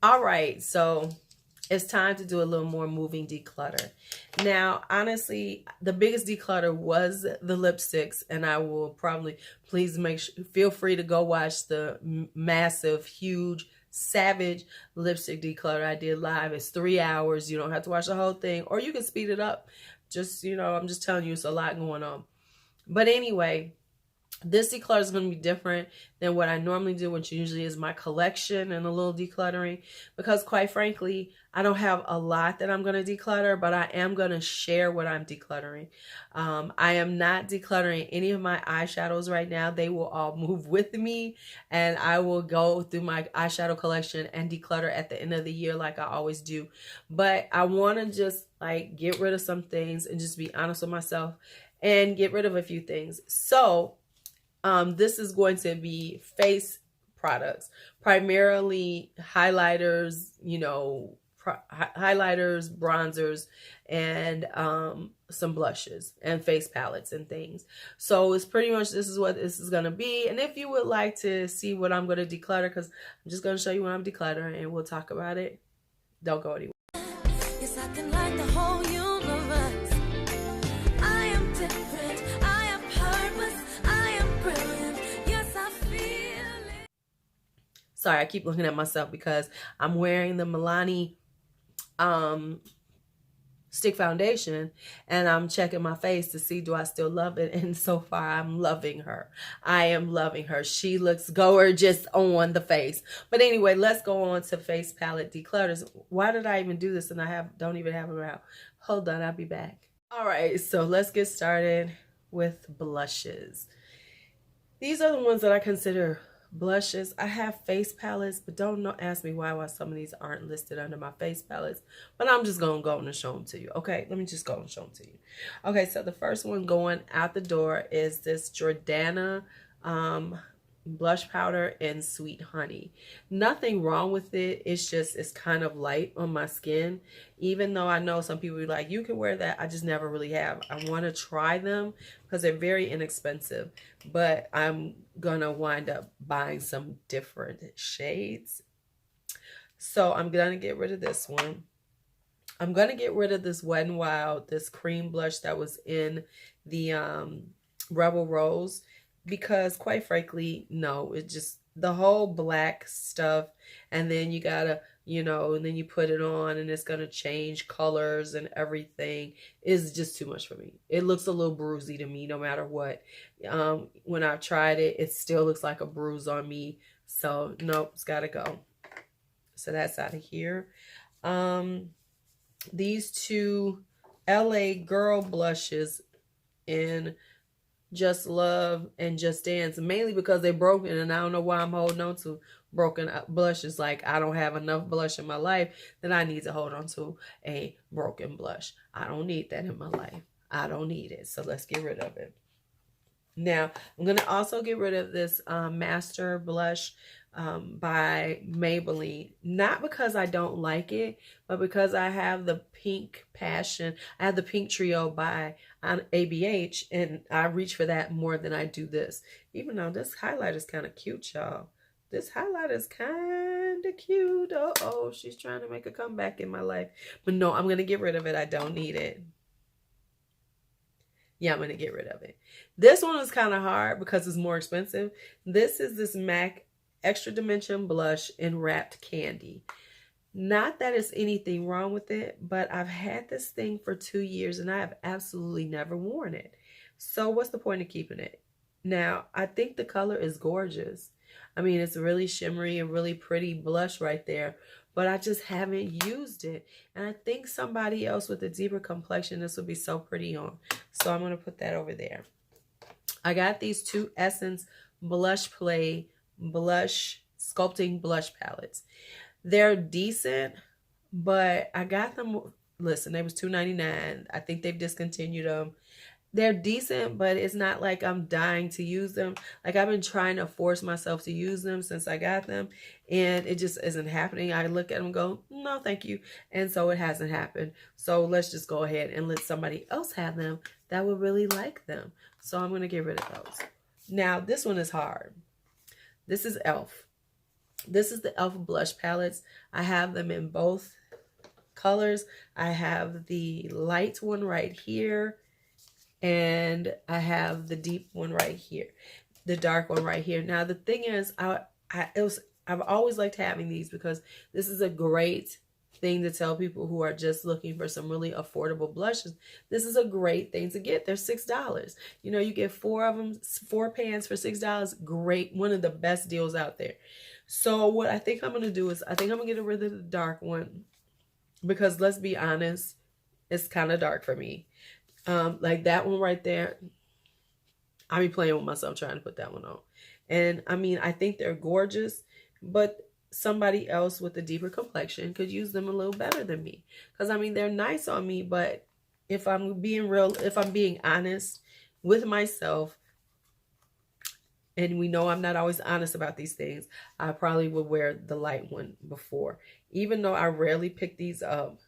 All right, so it's time to do a little more moving declutter. Now, honestly, the biggest declutter was the lipsticks, and I will probably, please feel free to go watch the massive, huge, savage lipstick declutter I did live. It's 3 hours. You don't have to watch the whole thing, or you can speed it up. Just, I'm just telling you, it's a lot going on. But anyway, this declutter is going to be different than what I normally do, which usually is my collection and a little decluttering, because quite frankly, I don't have a lot that I'm going to declutter, but I am going to share what I'm decluttering. I am not decluttering any of my eyeshadows right now. They will all move with me, and I will go through my eyeshadow collection and declutter at the end of the year like I always do. But I want to just like get rid of some things and just be honest with myself and get rid of a few things. So this is going to be face products, primarily highlighters, highlighters, bronzers, and some blushes and face palettes and things. So it's pretty much, this is what this is going to be. And if you would like to see what I'm going to declutter, because I'm just going to show you what I'm decluttering and we'll talk about it, don't go anywhere. Yes, I can light the whole universe. I am different. I have purpose. I am brilliant. Yes, I feel it. Sorry, I keep looking at myself because I'm wearing the Milani stick foundation, and I'm checking my face to see, do I still love it? And so far, I'm loving her. I am loving her. She looks gorgeous on the face. But anyway, let's go on to face palette declutters. Why did I even do this and I don't even have them out? Hold on, I'll be back. All right, so let's get started with blushes. These are the ones that I consider blushes. I have face palettes, but don't ask me why some of these aren't listed under my face palettes, but I'm just gonna go and show them to you. Okay, let me just go and show them to you. Okay, so the first one going out the door is this Jordana blush powder in Sweet Honey. Nothing wrong with it. It's just, it's kind of light on my skin. Even though I know some people are like, you can wear that. I just never really have. I want to try them because they're very inexpensive, but I'm gonna wind up buying some different shades. So I'm gonna get rid of this one. I'm gonna get rid of this Wet n Wild, this cream blush that was in the Rebel Rose, because quite frankly, no, it just, the whole black stuff, and then you gotta, and then you put it on and it's gonna change colors and everything, is just too much for me. It looks a little bruisey to me no matter what. When I've tried it, it still looks like a bruise on me. So nope, it's gotta go. So that's out of here. These two LA Girl blushes in Just Love and Just Dance, mainly because they're broken, and I don't know why I'm holding on to broken blushes. Like, I don't have enough blush in my life that I need to hold on to a broken blush. I don't need that in my life. I don't need it. So let's get rid of it. Now, I'm going to also get rid of this Master Blush by Maybelline. Not because I don't like it, but because I have the Pink Passion. I have the Pink Trio by ABH, and I reach for that more than I do this. Even though this highlight is kind of cute, y'all. This highlight is kind of cute. Uh-oh, she's trying to make a comeback in my life. But no, I'm going to get rid of it. I don't need it. Yeah, I'm going to get rid of it. This one is kind of hard because it's more expensive. This is this MAC Extra Dimension Blush in Wrapped Candy. Not that it's anything wrong with it, but I've had this thing for 2 years and I have absolutely never worn it. So what's the point of keeping it? Now, I think the color is gorgeous. I mean, it's really shimmery and really pretty blush right there, but I just haven't used it. And I think somebody else with a deeper complexion, this would be so pretty on. So I'm going to put that over there. I got these two Essence Blush Play Blush Sculpting Blush Palettes. They're decent, but I got them, listen, they was $2.99. I think they've discontinued them. They're decent, but it's not like I'm dying to use them. Like, I've been trying to force myself to use them since I got them, and it just isn't happening. I look at them and go, no, thank you. And so it hasn't happened. So let's just go ahead and let somebody else have them that would really like them. So I'm going to get rid of those. Now, this one is hard. This is e.l.f. This is the e.l.f. blush palettes. I have them in both colors. I have the light one right here, and I have the deep one right here, the dark one right here. Now the thing is, I've always liked having these because this is a great thing to tell people who are just looking for some really affordable blushes. This is a great thing to get. They're $6. You know, you get 4 of them, 4 pans for $6. Great, one of the best deals out there. So what I think I'm gonna do is I think I'm gonna get rid of the dark one, because let's be honest, it's kind of dark for me. Like that one right there, I be playing with myself trying to put that one on. And I mean, I think they're gorgeous, but somebody else with a deeper complexion could use them a little better than me. Because I mean, they're nice on me, but if I'm being real, if I'm being honest with myself, and we know I'm not always honest about these things, I probably would wear the light one before, even though I rarely pick these up.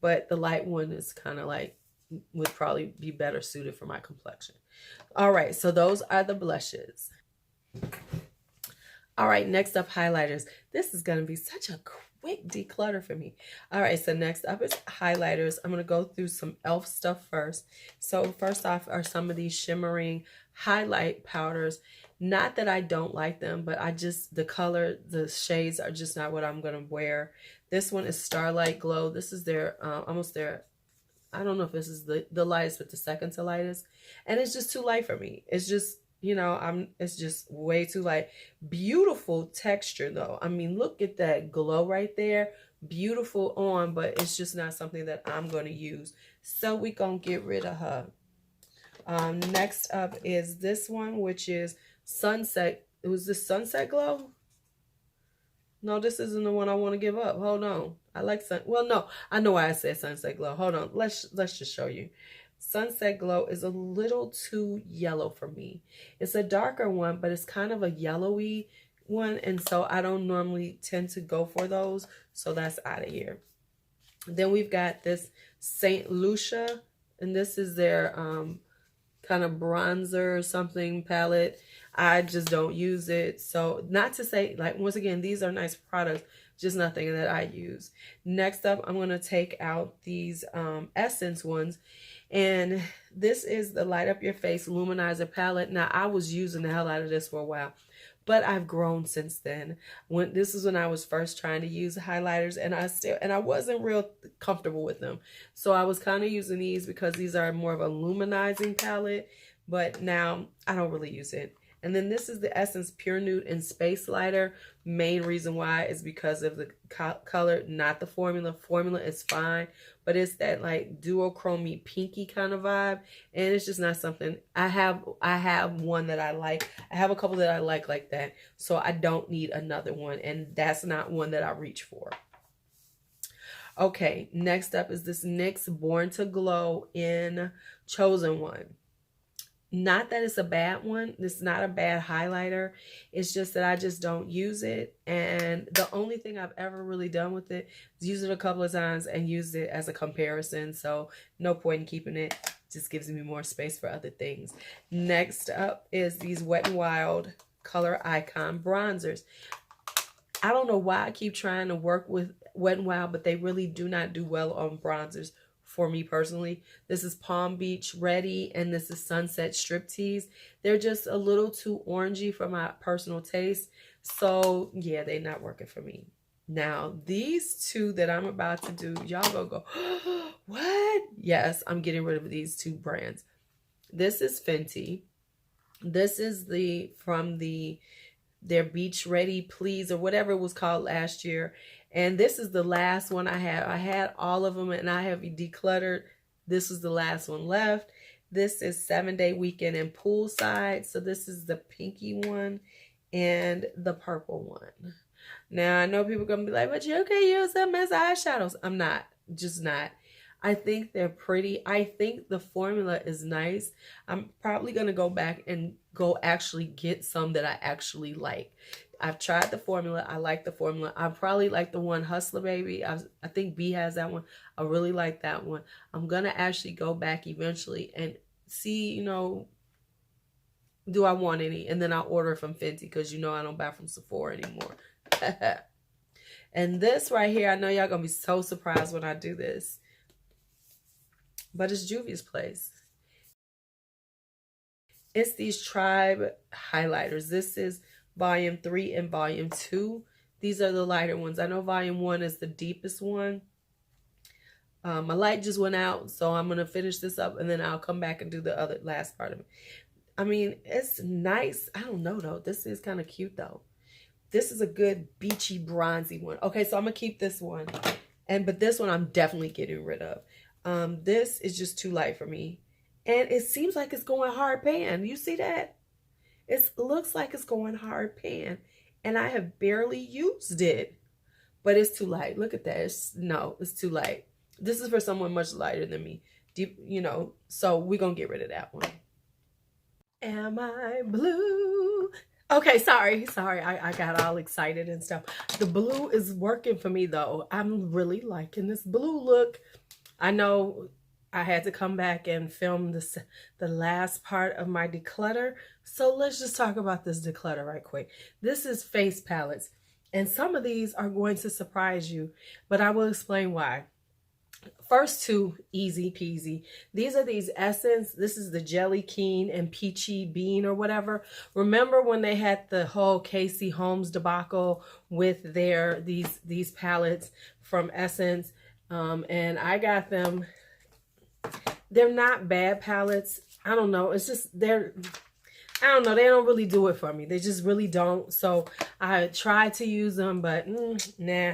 But the light one is kind of like, would probably be better suited for my complexion. All right, so those are the blushes. All right, next up, highlighters. This is going to be such a quick declutter for me. All right, so next up is highlighters. I'm going to go through some e.l.f. stuff first. So first off are some of these shimmering highlight powders. Not that I don't like them, but I just, the color, the shades are just not what I'm going to wear. This one is Starlight Glow. This is their, almost their, I don't know if this is the lightest, but the second to lightest. And it's just too light for me. It's just, you know, it's just way too light. Beautiful texture though. I mean, look at that glow right there. Beautiful on, but it's just not something that I'm going to use. So we're going to get rid of her. Next up is this one, which is Sunset. It was the Sunset Glow. No, this isn't the one I want to give up. Hold on. I like well, no, I know why I said Sunset Glow. Hold on. Let's just show you. Sunset Glow is a little too yellow for me. It's a darker one, but it's kind of a yellowy one, and so I don't normally tend to go for those, so that's out of here. Then we've got this St. Lucia, and this is their kind of bronzer or something palette. I just don't use it. So not to say, like, once again, these are nice products, just nothing that I use. Next up, I'm going to take out these Essence ones. And this is the Light Up Your Face Luminizer palette. Now, I was using the hell out of this for a while, but I've grown since then. This is when I was first trying to use highlighters, and I wasn't real comfortable with them. So I was kind of using these because these are more of a luminizing palette, but now I don't really use it. And then this is the Essence Pure Nude and Space Lighter. Main reason why is because of the color, not the formula. Formula is fine, but it's that like duochrome pinky kind of vibe, and it's just not something I have. I have one that I like. I have a couple that I like that, so I don't need another one, and that's not one that I reach for. Okay, next up is this NYX Born to Glow in Chosen One. Not that it's a bad one. It's not a bad highlighter. It's just that I just don't use it. And the only thing I've ever really done with it is use it a couple of times and use it as a comparison. So no point in keeping it. Just gives me more space for other things. Next up is these Wet n Wild Color Icon bronzers. I don't know why I keep trying to work with Wet n Wild, but they really do not do well on bronzers. For me personally, this is Palm Beach Ready, and this is Sunset Striptease. They're just a little too orangey for my personal taste. So yeah, they're not working for me. Now, these two that I'm about to do, y'all gonna go, what? Yes, I'm getting rid of these two brands. This is Fenty. This is their Beach Ready Please, or whatever it was called last year. And this is the last one I have. I had all of them and I have decluttered. This is the last one left. This is 7-Day Weekend and Poolside. So this is the pinky one and the purple one. Now, I know people are going to be like, but you can use them as eyeshadows. I'm not. Just not. I think they're pretty. I think the formula is nice. I'm probably going to go back and go actually get some that I actually like. I've tried the formula. I like the formula. I probably like the one Hustler Baby. I think B has that one. I really like that one. I'm going to actually go back eventually and see, you know, Do I want any? And then I'll order from Fenty because you know I don't buy from Sephora anymore. And this right here, I know y'all gonna be so surprised when I do this, but it's Juvia's Place. It's these Tribe highlighters. This is volume 3 and volume 2. These are the lighter ones. I know volume 1 is the deepest one. My light just went out, so I'm gonna finish this up and then I'll come back and do the other last part of it. I mean, it's nice. I don't know though. This is kind of cute though. This is a good beachy bronzy one. Okay, so I'm gonna keep this one. But this one I'm definitely getting rid of. This is just too light for me. And it seems like it's going hard pan. You see that? It looks like it's going hard pan. And I have barely used it. But it's too light. Look at that. It's too light. This is for someone much lighter than me. Deep, you know, so we're gonna get rid of that one. Am I blue? Okay, sorry. I got all excited and stuff. The blue is working for me though. I'm really liking this blue look. I know I had to come back and film the last part of my declutter. So let's just talk about this declutter right quick. This is face palettes. And some of these are going to surprise you, but I will explain why. First two, easy peasy. These are these Essence. This is the Jelly Keen and Peachy Bean or whatever. Remember when they had the whole Casey Holmes debacle with these palettes from Essence? And I got them. They're not bad palettes. I don't know. It's just I don't know. They don't really do it for me. They just really don't. So I tried to use them, but nah.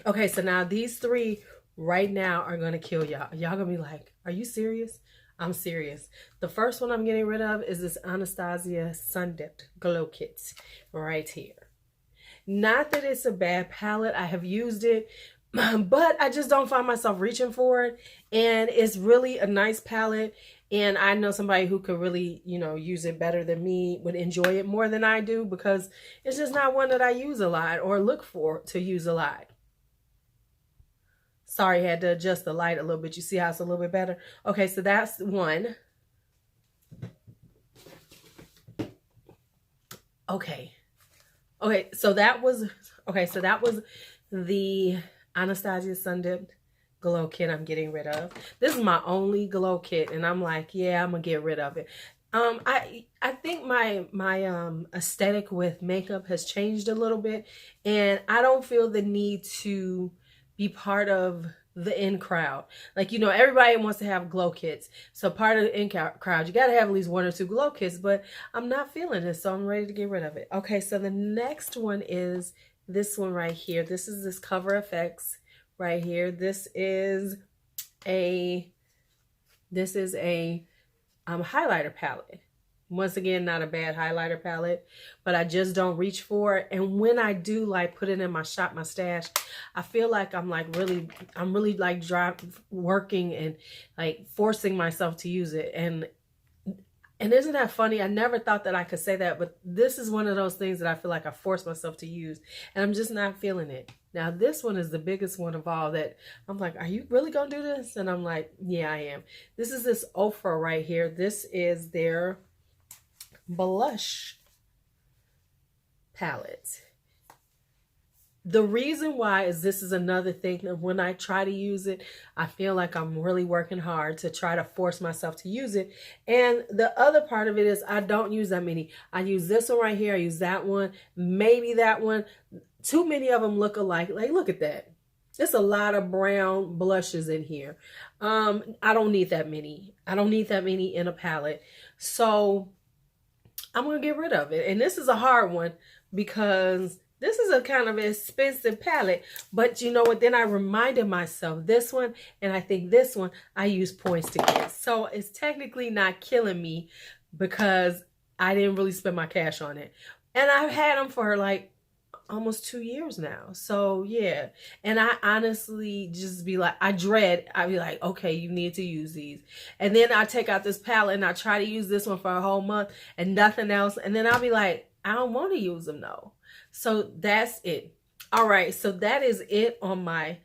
Okay, so now these three right now are gonna kill y'all. Y'all gonna be like, are you serious? I'm serious. The first one I'm getting rid of is this Anastasia Sun Dipped Glow Kit right here. Not that it's a bad palette. I have used it, but I just don't find myself reaching for it. And it's really a nice palette. And I know somebody who could really, you know, use it better than me, would enjoy it more than I do, because it's just not one that I use a lot or look for to use a lot. Sorry, I had to adjust the light a little bit. You see how it's a little bit better? Okay, so that's one. Okay, so that was the Anastasia Sun Dipped Glow Kit I'm getting rid of. This is my only glow kit, and I'm like, yeah, I'm gonna get rid of it. I think my aesthetic with makeup has changed a little bit, and I don't feel the need to be part of the in crowd. Like, you know, everybody wants to have glow kits. So part of the in crowd, you got to have at least 1 or 2 glow kits, but I'm not feeling it, so I'm ready to get rid of it. Okay, so the next one is this one right here. This is this Cover FX right here. This is a highlighter palette. Once again, not a bad highlighter palette, but I just don't reach for it. And when I do like put it in my stash, I feel like I'm really like working and like forcing myself to use it. And isn't that funny? I never thought that I could say that, but this is one of those things that I feel like I force myself to use, and I'm just not feeling it. Now, this one is the biggest one of all that I'm like, are you really going to do this? And I'm like, yeah, I am. This is this Ofra right here. This is their blush palette. The reason why is this is another thing that when I try to use it, I feel like I'm really working hard to try to force myself to use it. And the other part of it is I don't use that many. I use this one right here. I use that one, maybe that one. Too many of them look alike. Like, look at that. There's a lot of brown blushes in here. I don't need that many. I don't need that many in a palette. So I'm going to get rid of it. And this is a hard one because this is a kind of expensive palette. But you know what? Then I reminded myself this one, and I think this one I use points to get. So it's technically not killing me because I didn't really spend my cash on it. And I've had them for like almost 2 years now. So yeah. And I honestly just be like, I'd be like, okay, you need to use these. And then I take out this palette and I try to use this one for a whole month and nothing else. And then I'll be like, I don't want to use them though. So that's it. All right. So that is it on my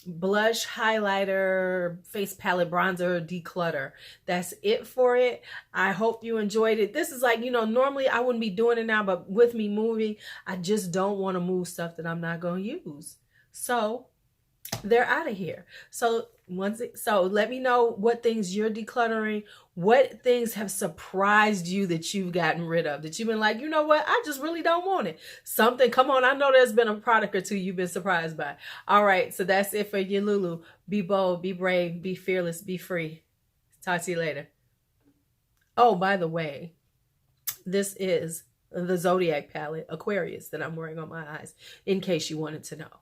blush, highlighter, face palette, bronzer, declutter. That's it for it. I hope you enjoyed it. This is like, normally I wouldn't be doing it now, but with me moving, I just don't want to move stuff that I'm not going to use. So they're out of here. So let me know what things you're decluttering. What things have surprised you that you've gotten rid of, that you've been like, you know what, I just really don't want it. Something, come on, I know there's been a product or two you've been surprised by. All right, so that's it for you, Lulu. Be bold, be brave, be fearless, be free. Talk to you later. Oh, by the way, this is the Zodiac palette, Aquarius, that I'm wearing on my eyes, in case you wanted to know.